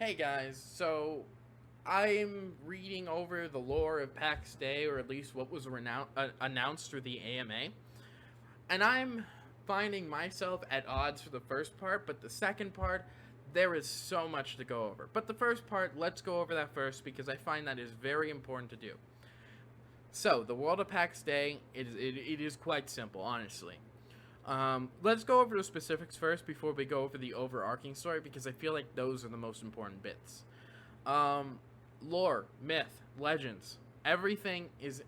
Hey guys, so I'm reading over the lore of PAX Day, or at least what was announced through the AMA, and I'm finding myself at odds for the first part, but the second part, there is so much to go over. But the first part, let's go over that first because I find that is very important to do. So, the world of PAX Day, it is quite simple, honestly. Let's go over the specifics first before we go over the overarching story because I feel like those are the most important bits. Lore, myth, legends, everything is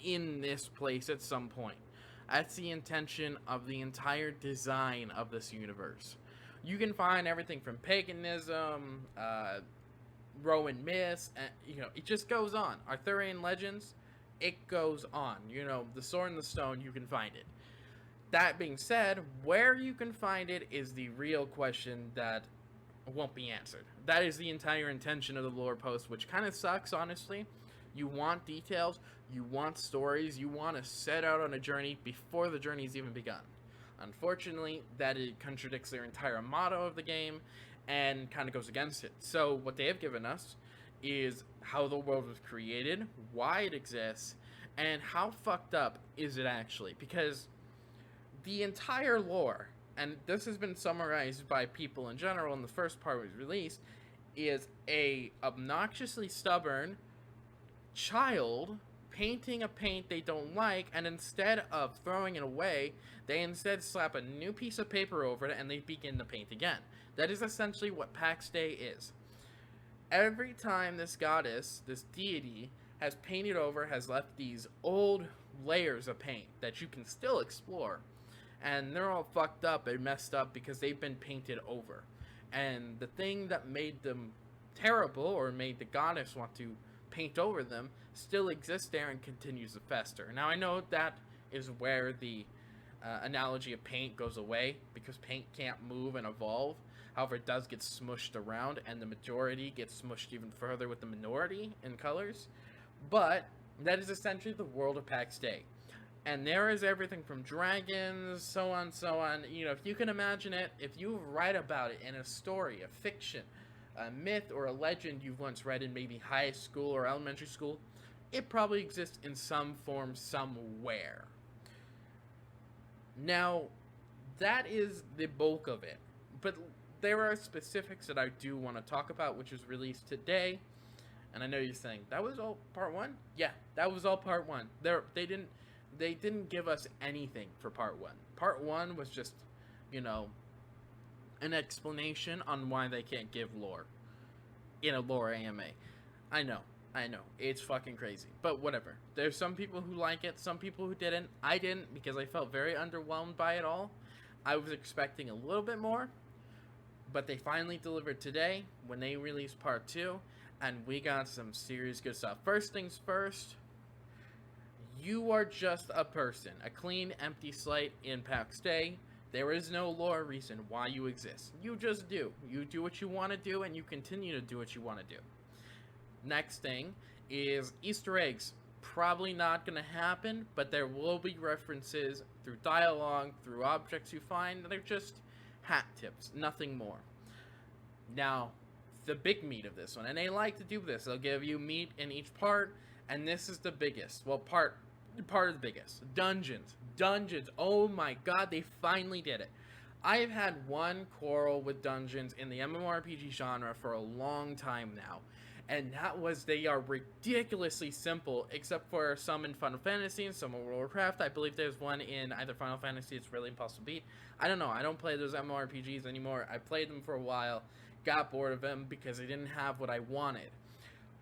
in this place at some point. That's the intention of the entire design of this universe. You can find everything from paganism, Roman myths, and, it just goes on. Arthurian legends, it goes on. The sword and the stone, you can find it. That being said, where you can find it is the real question that won't be answered. That is the entire intention of the lore post, which kind of sucks, honestly. You want details, you want stories, you want to set out on a journey before the journey's even begun. Unfortunately, that it contradicts their entire motto of the game and kind of goes against it. So what they have given us is how the world was created, why it exists, and how fucked up is it actually. Because the entire lore, and this has been summarized by people in general in the first part was released, is a obnoxiously stubborn child painting a paint they don't like, and instead of throwing it away, they instead slap a new piece of paper over it and they begin to paint again. That is essentially what PAX Day is. Every time this goddess, this deity, has painted over, has left these old layers of paint that you can still explore, and they're all fucked up and messed up because they've been painted over. And the thing that made them terrible, or made the goddess want to paint over them, still exists there and continues to fester. Now, I know that is where the analogy of paint goes away, because paint can't move and evolve. However, it does get smushed around, and the majority gets smushed even further with the minority in colors. But that is essentially the world of PAX Day. And there is everything from dragons, so on, so on. If you can imagine it, if you write about it in a story, a fiction, a myth, or a legend you've once read in maybe high school or elementary school, it probably exists in some form somewhere. Now, that is the bulk of it. But there are specifics that I do want to talk about, which was released today. And I know you're saying, that was all part one? Yeah, that was all part one. They didn't give us anything for part one. Part one was just, an explanation on why they can't give lore in a lore AMA. I know, it's fucking crazy, but whatever. There's some people who like it, some people who didn't. I didn't, because I felt very underwhelmed by it all. I was expecting a little bit more, but they finally delivered today when they released part two, and we got some serious good stuff. First things first, you are just a person, a clean, empty slate in PAX Day. There is no lore reason why you exist. You just do. You do what you want to do, and you continue to do what you want to do. Next thing is Easter eggs. Probably not going to happen, but there will be references through dialogue, through objects you find. They're just hat tips, nothing more. Now, the big meat of this one, and they like to do this. They'll give you meat in each part, and this is the biggest. Well, part of the biggest. Dungeons. Oh my god, they finally did it. I've had one quarrel with dungeons in the MMORPG genre for a long time now, and that was they are ridiculously simple, except for some in Final Fantasy and some in World of Warcraft. I believe there's one in either Final Fantasy it's really impossible to beat. I don't know, I don't play those MMORPGs anymore. I played them for a while, got bored of them because they didn't have what I wanted.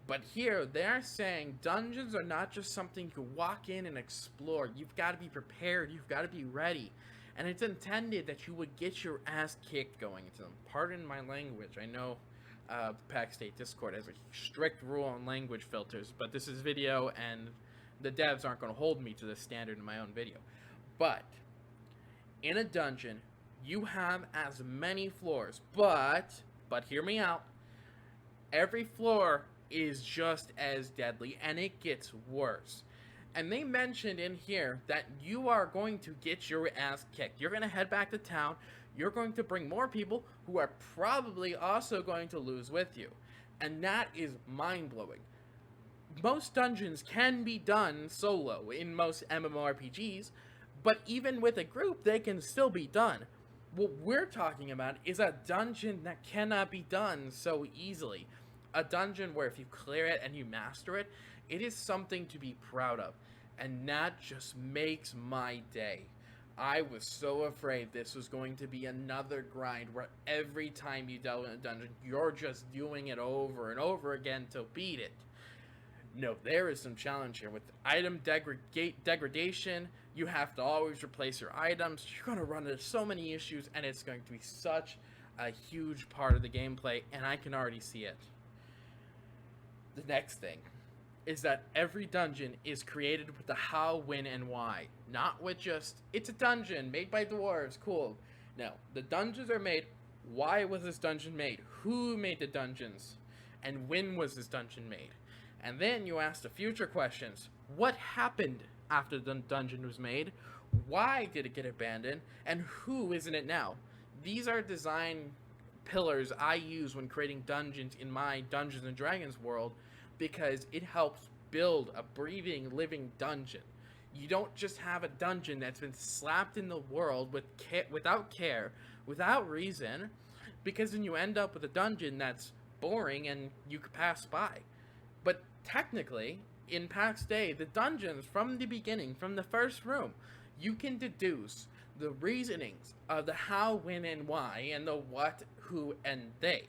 But here, they're saying dungeons are not just something you can walk in and explore. You've got to be prepared. You've got to be ready. And it's intended that you would get your ass kicked going into them. Pardon my language. I know the PAX State Discord has a strict rule on language filters, but this is video, and the devs aren't going to hold me to this standard in my own video. But in a dungeon, you have as many floors. But hear me out. Every floor is just as deadly, and it gets worse. And they mentioned in here that you are going to get your ass kicked. You're going to head back to town. you're going to bring more people who are probably also going to lose with you. And that is mind-blowing. Most dungeons can be done solo in most MMORPGs, but even with a group, they can still be done. What we're talking about is a dungeon that cannot be done so easily. A dungeon where if you clear it and you master it, it is something to be proud of. And that just makes my day. I was so afraid this was going to be another grind where every time you delve in a dungeon, you're just doing it over and over again to beat it. No, there is some challenge here. With item degradation, you have to always replace your items. You're going to run into so many issues, and it's going to be such a huge part of the gameplay, and I can already see it. The next thing is that every dungeon is created with the how, when, and why. Not with just, it's a dungeon made by dwarves, cool. No, the dungeons are made, why was this dungeon made? Who made the dungeons? And when was this dungeon made? And then you ask the future questions. What happened after the dungeon was made? Why did it get abandoned? And who is in it now? These are design pillars I use when creating dungeons in my Dungeons & Dragons world, because it helps build a breathing, living dungeon. You don't just have a dungeon that's been slapped in the world without care, without reason, because then you end up with a dungeon that's boring and you could pass by. But technically, in PAX Day, the dungeons from the beginning, from the first room, you can deduce the reasonings of the how, when, and why, and the what, who, and they.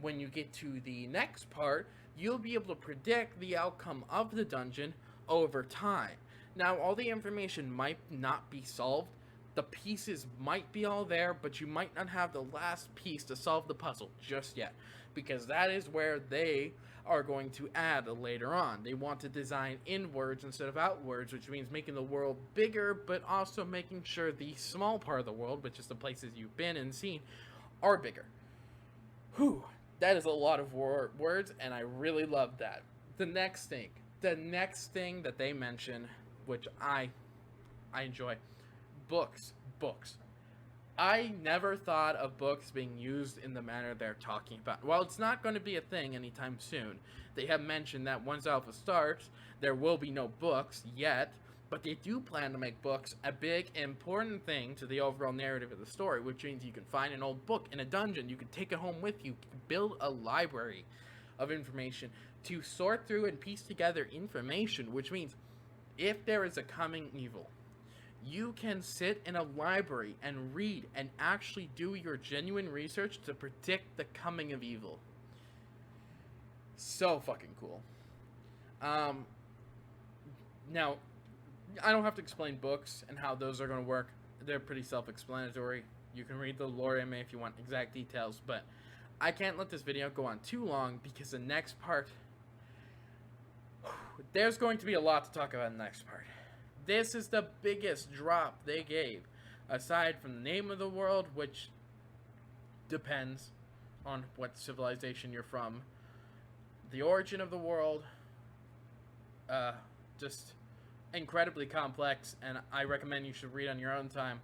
When you get to the next part, you'll be able to predict the outcome of the dungeon over time. Now, all the information might not be solved. The pieces might be all there, but you might not have the last piece to solve the puzzle just yet, because that is where they are going to add later on. They want to design inwards instead of outwards, which means making the world bigger, but also making sure the small part of the world, which is the places you've been and seen, are bigger. Whew, that is a lot of words, and I really love that. The next thing that they mention, which I enjoy, books. I never thought of books being used in the manner they're talking about. Well, it's not going to be a thing anytime soon. They have mentioned that once alpha starts, there will be no books yet, but they do plan to make books a big, important thing to the overall narrative of the story, which means you can find an old book in a dungeon, you can take it home with you, build a library of information to sort through and piece together information, which means if there is a coming evil, you can sit in a library and read and actually do your genuine research to predict the coming of evil. So fucking cool. Now, I don't have to explain books and how those are going to work. They're pretty self-explanatory. You can read the lore anime if you want exact details, but I can't let this video go on too long because the next part, there's going to be a lot to talk about in the next part. This is the biggest drop they gave, aside from the name of the world, which depends on what civilization you're from. The origin of the world, just incredibly complex, and I recommend you should read on your own time,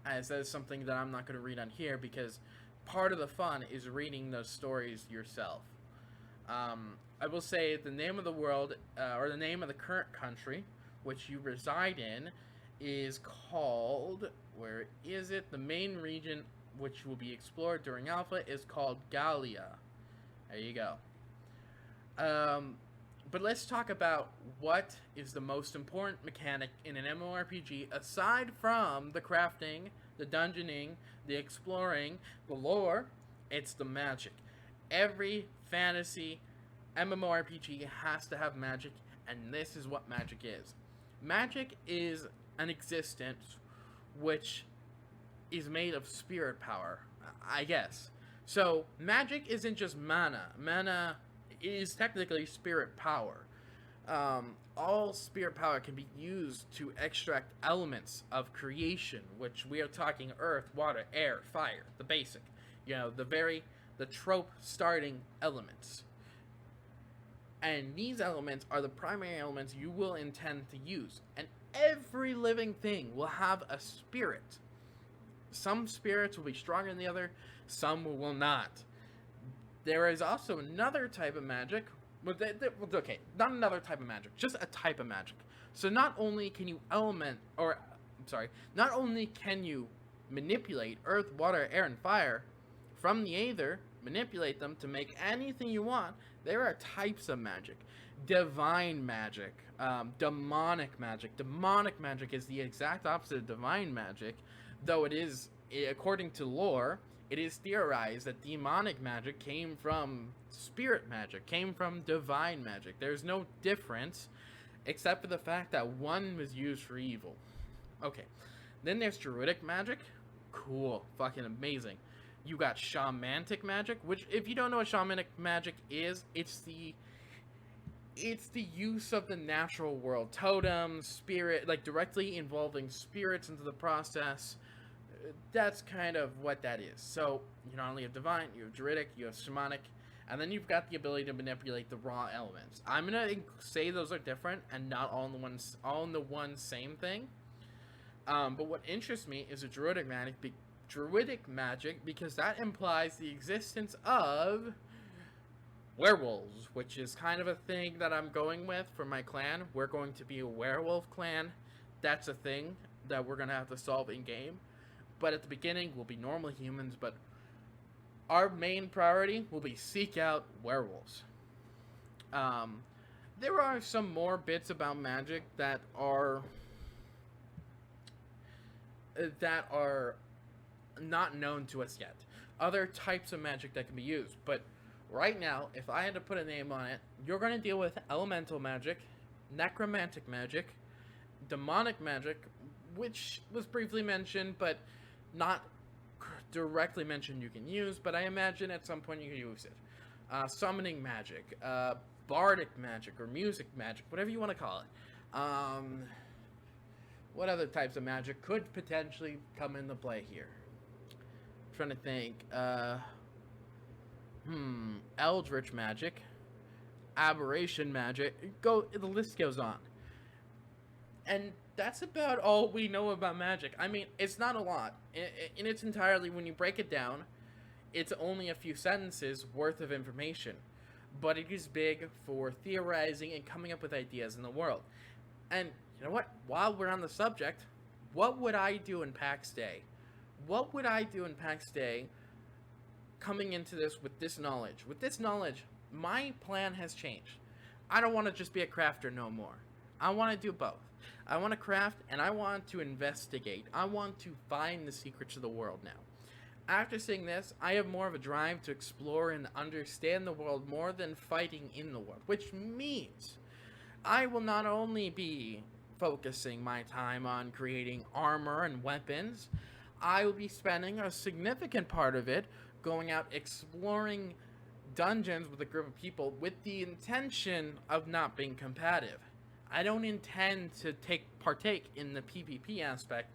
as that is something that I'm not going to read on here, because part of the fun is reading those stories yourself. I will say the name of the world, or the name of the current country which you reside in, is called, where is it? The main region which will be explored during alpha is called Gallia. There you go. But let's talk about what is the most important mechanic in an MMORPG aside from the crafting, the dungeoning, the exploring, the lore. It's the magic. Every fantasy MMORPG has to have magic, and this is what magic is. Magic is an existence which is made of spirit power, I guess. So, magic isn't just mana. Mana is technically spirit power. All spirit power can be used to extract elements of creation, which we are talking earth, water, air, fire, the basic. You know, the trope starting elements. And these elements are the primary elements you will intend to use. And every living thing will have a spirit. Some spirits will be stronger than the other, some will not. There is also another type of magic. Okay, not another type of magic, just a type of magic. So not only can you not only can you manipulate earth, water, air, and fire from the aether, manipulate them to make anything you want, there are types of magic. Divine magic, demonic magic. Demonic magic is the exact opposite of divine magic, though it is, according to lore, it is theorized that demonic magic came from spirit magic, came from divine magic. There's no difference, except for the fact that one was used for evil. Okay, then there's druidic magic. Cool, fucking amazing. You got shamanic magic, which, if you don't know what shamanic magic is, it's the use of the natural world, totems, spirit, like directly involving spirits into the process. That's kind of what that is. So you not only have divine, you have druidic, you have shamanic, and then you've got the ability to manipulate the raw elements. I'm gonna say those are different and not all in the one same thing. But what interests me is a druidic magic, because that implies the existence of werewolves, which is kind of a thing that I'm going with for my clan. We're going to be a werewolf clan. That's a thing that we're gonna have to solve in game. But at the beginning, we'll be normal humans, but our main priority will be seek out werewolves. There are some more bits about magic that are not known to us yet. Other types of magic that can be used, but right now, if I had to put a name on it, you're going to deal with elemental magic, necromantic magic, demonic magic, which was briefly mentioned, but not directly mentioned you can use, but I imagine at some point you can use it. Summoning magic, bardic magic, or music magic, whatever you want to call it. What other types of magic could potentially come into play here? I'm trying to think. Eldritch magic, aberration magic. The list goes on. And that's about all we know about magic. I mean, it's not a lot. In its entirety, when you break it down, it's only a few sentences worth of information. But it is big for theorizing and coming up with ideas in the world. And you know what? While we're on the subject, what would I do in PAX Day? What would I do in PAX Day coming into this with this knowledge? With this knowledge, my plan has changed. I don't want to just be a crafter no more. I want to do both. I want to craft and I want to investigate. I want to find the secrets of the world now. After seeing this, I have more of a drive to explore and understand the world more than fighting in the world, which means I will not only be focusing my time on creating armor and weapons, I will be spending a significant part of it going out exploring dungeons with a group of people with the intention of not being competitive. I don't intend to partake in the PvP aspect.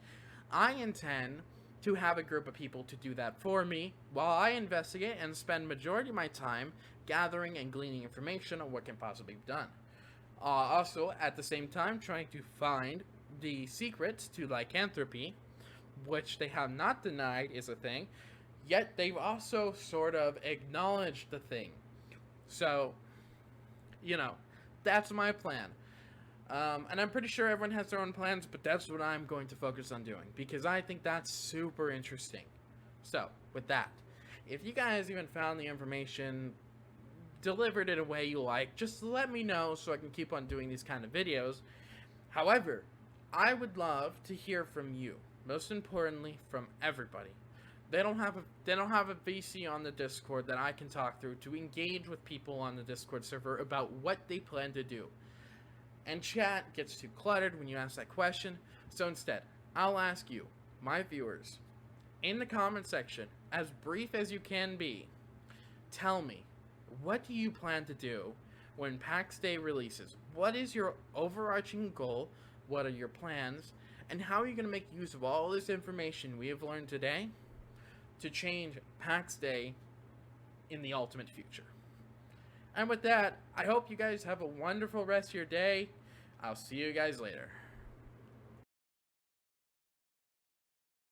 I intend to have a group of people to do that for me while I investigate and spend majority of my time gathering and gleaning information on what can possibly be done. Also, at the same time, trying to find the secrets to lycanthropy, which they have not denied is a thing, yet they've also sort of acknowledged the thing. So, you know, that's my plan. And I'm pretty sure everyone has their own plans, but that's what I'm going to focus on doing, because I think that's super interesting. So, with that, if you guys even found the information delivered in a way you like, just let me know so I can keep on doing these kind of videos. However, I would love to hear from you. Most importantly, from everybody. They don't have a VC on the Discord that I can talk through to engage with people on the Discord server about what they plan to do. And chat gets too cluttered when you ask that question, so instead, I'll ask you, my viewers, in the comment section, as brief as you can be, tell me, what do you plan to do when PAX Day releases? What is your overarching goal? What are your plans? And how are you going to make use of all this information we have learned today to change PAX Day in the ultimate future? And with that, I hope you guys have a wonderful rest of your day. I'll see you guys later.